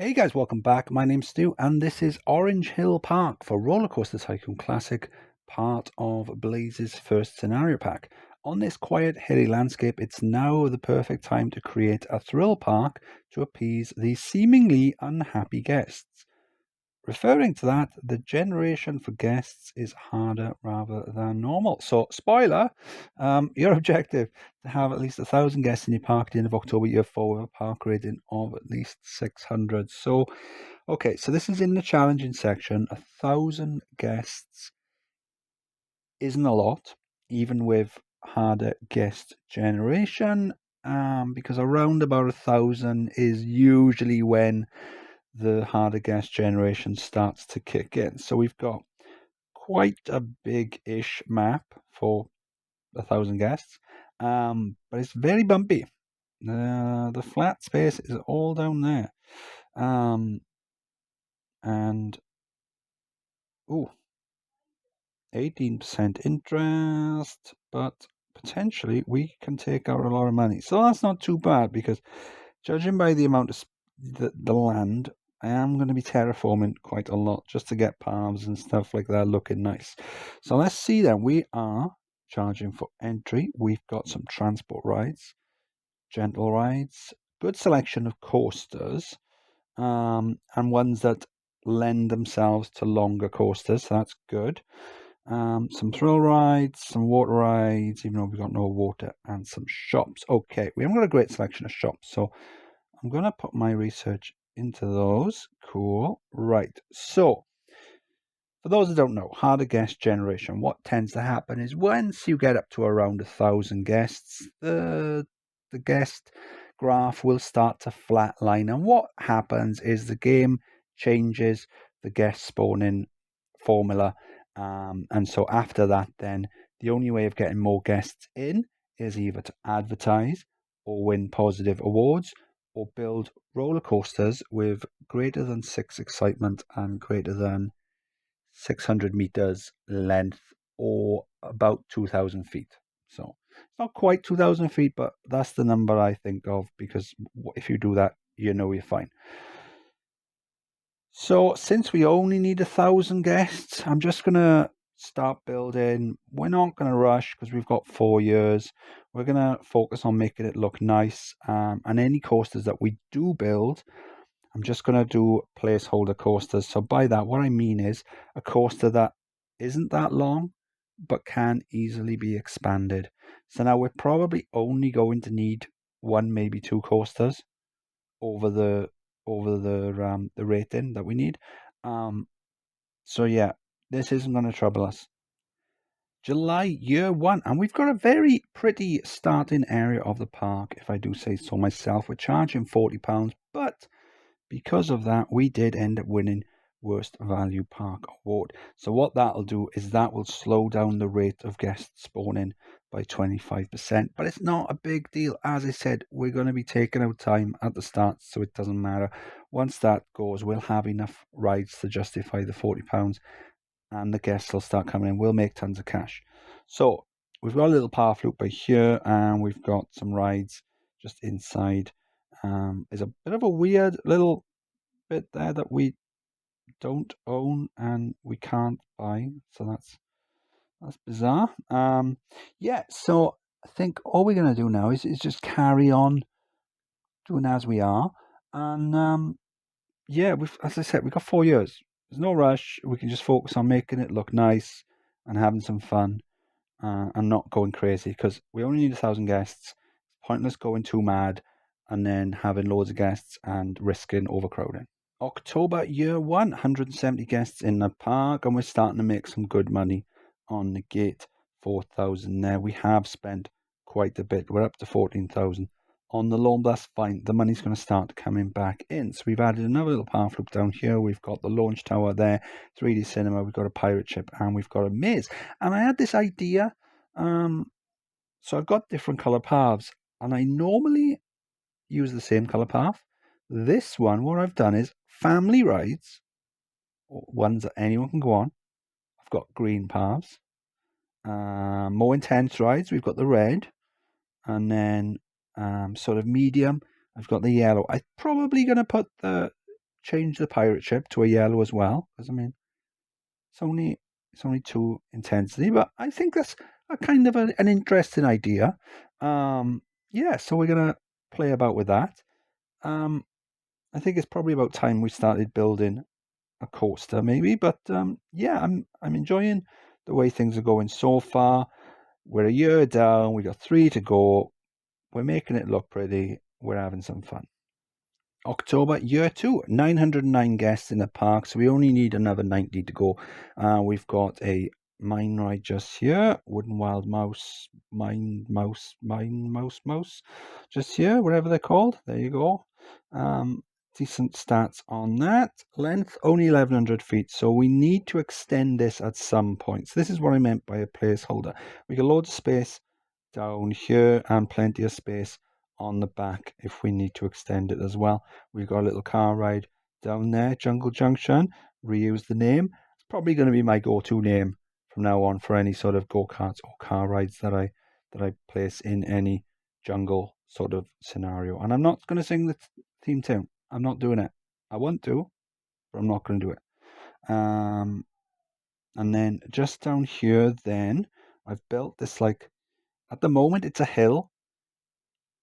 Hey guys, welcome back. My name's Stu, and this is Orange Hill Park for Rollercoaster Tycoon Classic, part of Blaze's first scenario pack. On this quiet, hilly landscape, it's now the perfect time to create a thrill park to appease these seemingly unhappy guests. Referring to that, the generation for guests is harder rather than normal. So, spoiler, your objective to have at least 1,000 guests in your park at the end of October year 4 with a park rating of at least 600. So, okay, so this is in the challenging section. 1,000 guests isn't a lot, even with harder guest generation, because around about 1,000 is usually when the harder guest generation starts to kick in. So we've got quite a big-ish map for 1,000 guests, but it's very bumpy. The flat space is all down there, and oh, 18% interest, but potentially we can take out a lot of money. So that's not too bad because judging by the amount of the land, I am going to be terraforming quite a lot just to get paths and stuff like that looking nice. So let's see then. We are charging for entry. We've got some transport rides, gentle rides, good selection of coasters, and ones that lend themselves to longer coasters. So that's good. Some thrill rides, some water rides, even though we've got no water, and some shops. Okay, we haven't got a great selection of shops, so I'm going to put my research into those. Cool. Right. So, for those that don't know, harder guest generation, what tends to happen is once you get up to around 1,000 guests, the guest graph will start to flatline. And what happens is the game changes the guest spawning formula. And so after that, then the only way of getting more guests in is either to advertise or win positive awards or build roller coasters with greater than 6 excitement and greater than 600 meters length or about 2,000 feet. So it's not quite 2,000 feet, but that's the number I think of because if you do that, you know you're fine. So since we only need 1,000 guests, I'm just going to start building. We're not going to rush because we've got 4 years. We're going to focus on making it look nice. And any coasters that we do build, I'm just going to do placeholder coasters. So by that, what I mean is a coaster that isn't that long, but can easily be expanded. So now we're probably only going to need one, maybe two coasters over the rating that we need. So yeah, this isn't going to trouble us. July year 1, and we've got a very pretty starting area of the park, if I do say so myself. We're charging £40, but because of that, we did end up winning Worst Value Park Award. So what that'll do is that will slow down the rate of guests spawning by 25%. But it's not a big deal. As I said, we're going to be taking out time at the start, so it doesn't matter. Once that goes, we'll have enough rides to justify the £40 and the guests will start coming in. We'll make tons of cash. So we've got a little path loop by here and we've got some rides just inside. There's a bit of a weird little bit there that we don't own and we can't buy. So that's bizarre. Yeah, so I think all we're gonna do now is just carry on doing as we are. And yeah, as I said, we've got 4 years. There's no rush. We can just focus on making it look nice and having some fun and not going crazy because we only need 1,000 guests. Pointless going too mad and then having loads of guests and risking overcrowding. October year 1, 170 guests in the park, and we're starting to make some good money on the gate. 4,000 there. We have spent quite a bit. We're up to 14,000 on the loan. That's fine. The money's going to start coming back in. So we've added another little path loop down here. We've got the launch tower there, 3D cinema. We've got a pirate ship, and we've got a maze. And I had this idea. So I've got different color paths, and I normally use the same color path. This one, what I've done is family rides, or ones that anyone can go on. I've got green paths. More intense rides, we've got the red. And then sort of medium, I've got the yellow. I'm probably going to put the change the pirate ship to a yellow as well, because I mean, it's only 2 intensity, but I think that's a kind of an interesting idea. Yeah, so we're gonna play about with that. I think it's probably about time we started building a coaster, maybe. But yeah, I'm enjoying the way things are going so far. We're a year down. We got 3 to go. We're making it look pretty. We're having some fun. October, year 2, 909 guests in the park, so we only need another 90 to go. We've got a mine ride just here, wooden wild mouse, mouse, just here, whatever they're called. There you go. Decent stats on that. Length, only 1100 feet, so we need to extend this at some point. So this is what I meant by a placeholder. We got loads of space down here and plenty of space on the back if we need to extend it as well. We've got a little car ride down there, Jungle Junction. Reuse the name. It's probably going to be my go-to name from now on for any sort of go-karts or car rides that I place in any jungle sort of scenario. And I'm not going to sing the theme tune. I'm not doing it. I want to, but I'm not going to do it. And then just down here, then I've built this like, at the moment it's a hill.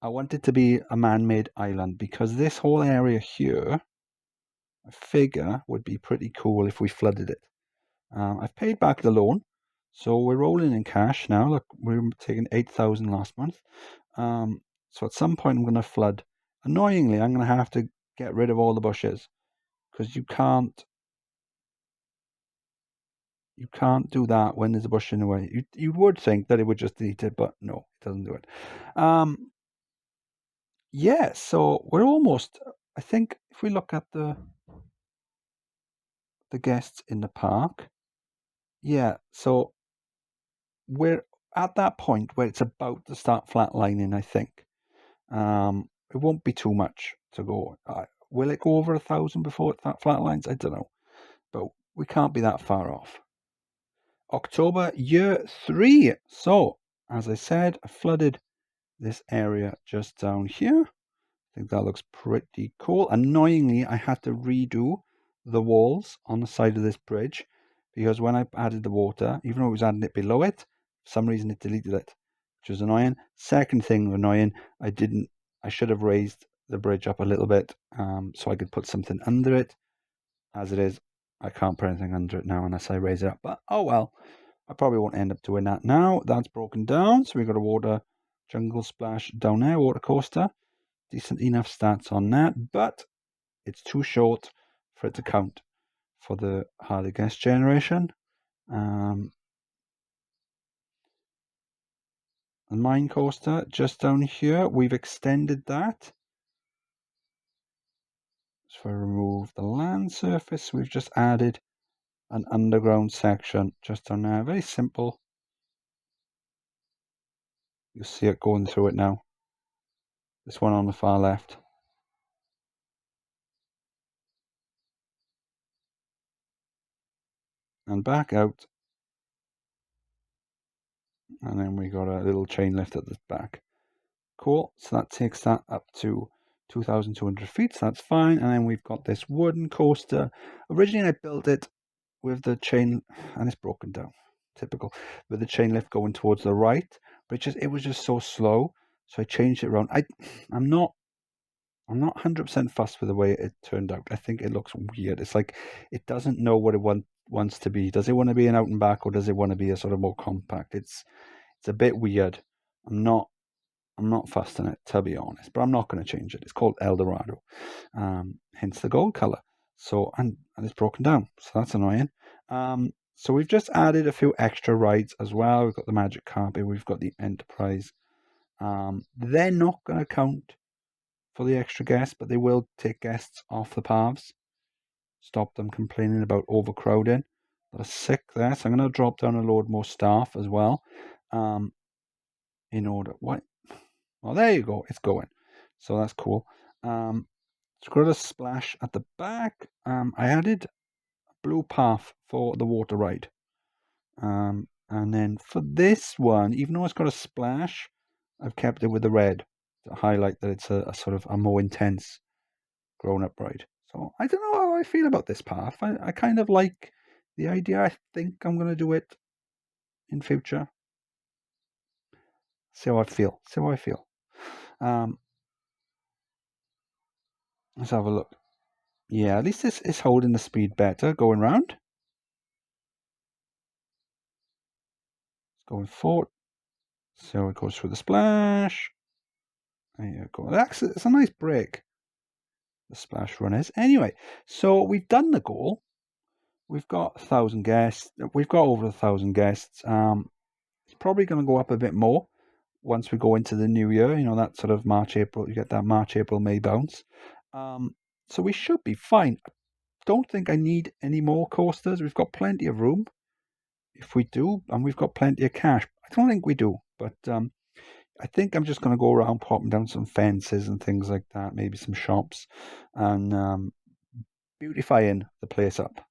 I want it to be a man-made island because this whole area here, I figure, would be pretty cool if we flooded it. I've paid back the loan, so we're rolling in cash now. Look, we're taking 8,000 last month. So at some point I'm going to flood. Annoyingly, I'm going to have to get rid of all the bushes because you can't do that when there's a bush in the way. You would think that it would just delete it, but no, it doesn't do it. Yeah, so we're almost. I think if we look at the guests in the park, yeah, so we're at that point where it's about to start flatlining. I think it won't be too much to go. Will it go over 1,000 before it flatlines? I don't know, but we can't be that far off. October, year 3. So as I said, I flooded this area just down here. I think that looks pretty cool. Annoyingly, I had to redo the walls on the side of this bridge because when I added the water, even though it was adding it below it, for some reason it deleted it, which was annoying. Second thing annoying, I should have raised the bridge up a little bit so I could put something under it. As it is, I can't put anything under it now unless I raise it up. But oh well, I probably won't end up doing that now. That's broken down. So we've got a water jungle splash down there, water coaster. Decent enough stats on that, but it's too short for it to count for the harder guest generation. The mine coaster just down here, we've extended that. So I remove the land surface, we've just added an underground section just down there. Very simple. You'll see it going through it now. This one on the far left. And back out. And then we got a little chain lift at the back. Cool. So that takes that up to 2,200 feet. So that's fine. And then we've got this wooden coaster. Originally, I built it with the chain, and it's broken down. Typical. With the chain lift going towards the right, but it was just so slow. So I changed it around. I'm not 100% fussed with the way it turned out. I think it looks weird. It's like it doesn't know what it wants to be. Does it want to be an out and back, or does it want to be a sort of more compact? It's a bit weird. I'm not fussed on it, to be honest, but I'm not going to change it. It's called Eldorado, hence the gold color. So and it's broken down, so that's annoying. So we've just added a few extra rides as well. We've got the Magic Carpet, we've got the Enterprise. They're not going to count for the extra guests, but they will take guests off the paths, stop them complaining about overcrowding. They're sick there, so I'm going to drop down a load more staff as well. In order, what? Well, there you go. It's going. So that's cool. It's got a splash at the back. I added a blue path for the water ride. And then for this one, even though it's got a splash, I've kept it with the red to highlight that it's a sort of a more intense grown-up ride. So I don't know how I feel about this path. I kind of like the idea. I think I'm going to do it in future. See how I feel. See how I feel. Um, let's have a look. Yeah, at least this is holding the speed better going round. It's going forward. So it goes through the splash. There you go. It's a nice break. The splash run is. Anyway, so we've done the goal. We've got 1,000 guests. We've got over 1,000 guests. It's probably going to go up a bit more once we go into the new year. You know, that sort of March, April. You get that March, April, May bounce. So we should be fine. I don't think I need any more coasters. We've got plenty of room. If we do, and we've got plenty of cash. I don't think we do, but I think I'm just going to go around popping down some fences and things like that, maybe some shops, and beautifying the place up.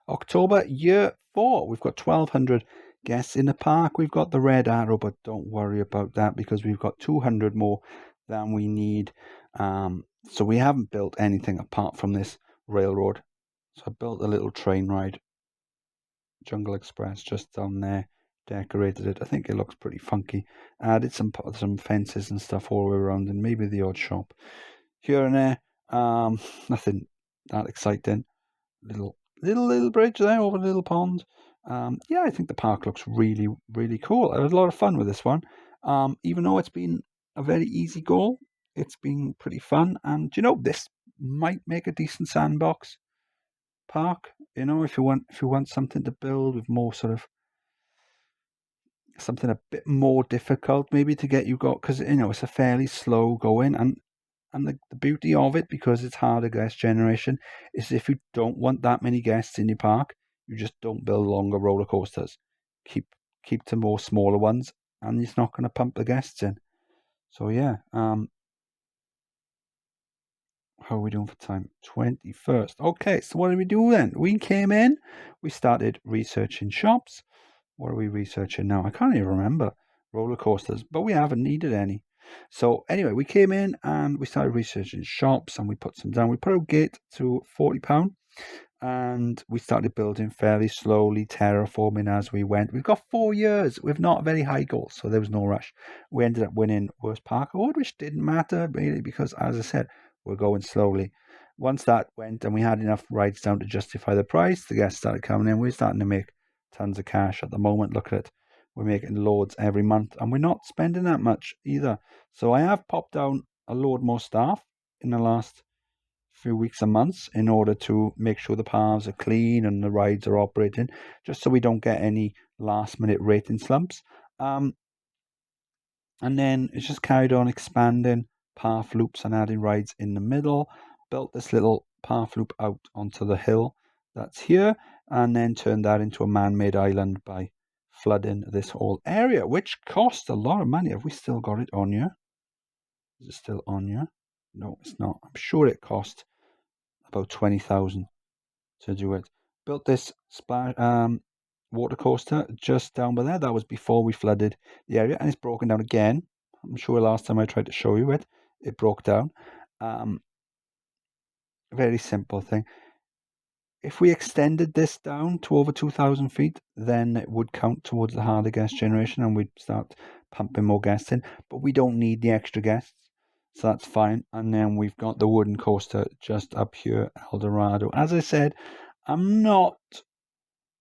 October, year 4. We've got 1,200 guests in the park. We've got the red arrow, but don't worry about that because we've got 200 more than we need. So we haven't built anything apart from this railroad. So I built a little train ride, Jungle Express, just down there. Decorated it. I think it looks pretty funky. Added some fences and stuff all the way around, and maybe the odd shop here and there. Nothing that exciting. Little bridge there over the little pond. Yeah, I think the park looks really, really cool. I had a lot of fun with this one. Even though it's been a very easy goal, it's been pretty fun. And this might make a decent sandbox park. If you want something to build with more sort of something a bit more difficult, maybe to get you got because it's a fairly slow going and the beauty of it, because it's harder guest generation, is if you don't want that many guests in your park, you just don't build longer roller coasters. Keep to more smaller ones, and it's not going to pump the guests in. So yeah, how are we doing for time? 21st. Okay, so what did we do then? We came in, we started researching shops. What are we researching now? I can't even remember. Roller coasters, but we haven't needed any. So anyway, we came in and we started researching shops and we put some down. We put our gate to £40 and we started building fairly slowly, terraforming as we went. We've got 4 years. We've not a very high goal, so there was no rush. We ended up winning Worst Park Award, which didn't matter really because, as I said, we're going slowly. Once that went and we had enough rides down to justify the price, the guests started coming in. We're starting to make tons of cash at the moment. Look at it. We're making loads every month and we're not spending that much either. So I have popped down a load more staff in the last few weeks and months in order to make sure the paths are clean and the rides are operating, just so we don't get any last minute rating slumps. And then it's just carried on expanding path loops and adding rides in the middle. Built this little path loop out onto the hill that's here, and then turned that into a man-made island by flooding this whole area, which cost a lot of money. Have we still got it on here? Is it still on here? No, it's not. I'm sure it cost about 20,000 to do it. Built this water coaster just down by there. That was before we flooded the area, and it's broken down again. I'm sure last time I tried to show you it, it broke down. Very simple thing. If we extended this down to over 2,000 feet, then it would count towards the harder guest generation and we'd start pumping more guests in. But we don't need the extra guests, so that's fine. And then we've got the wooden coaster just up here, El Dorado. As I said, I'm not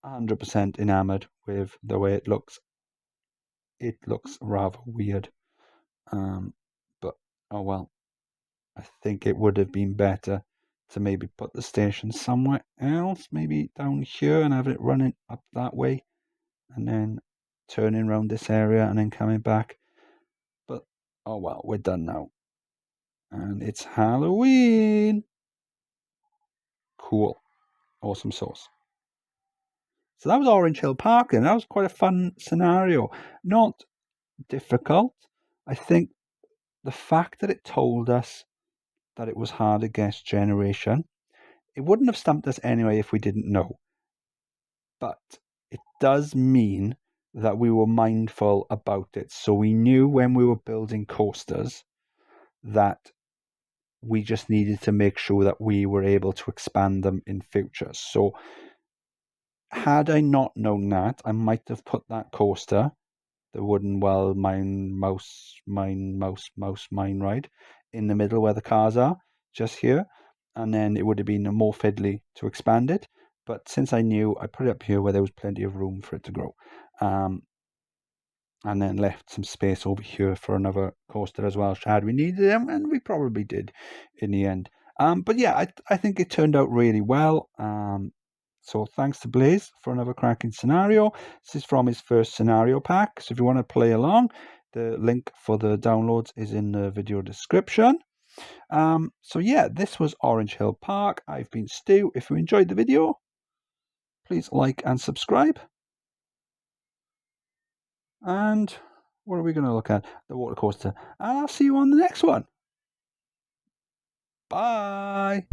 100% enamored with the way it looks. It looks rather weird. But oh well. I think it would have been better to maybe put the station somewhere else, maybe down here and have it running up that way and then turning around this area and then coming back. But oh well, we're done now. And it's Halloween. Cool. Awesome sauce. So that was Orange Hill Park, and that was quite a fun scenario. Not difficult. I think the fact that it told us that it was harder guest generation, it wouldn't have stumped us anyway if we didn't know. But it does mean that we were mindful about it. So we knew when we were building coasters that we just needed to make sure that we were able to expand them in future. So had I not known that, I might have put that coaster, the wooden mine ride, in the middle where the cars are, just here, and then it would have been more fiddly to expand it. But since I knew, I put it up here where there was plenty of room for it to grow. And then left some space over here for another coaster as well, had we needed them, and we probably did in the end. But yeah, I think it turned out really well. So thanks to Blaze for another cracking scenario. This is from his first scenario pack, so if you want to play along, the link for the downloads is in the video description. So yeah, this was Orange Hill Park. I've been Stu. If you enjoyed the video, please like and subscribe. And what are we going to look at? The water coaster. And I'll see you on the next one. Bye.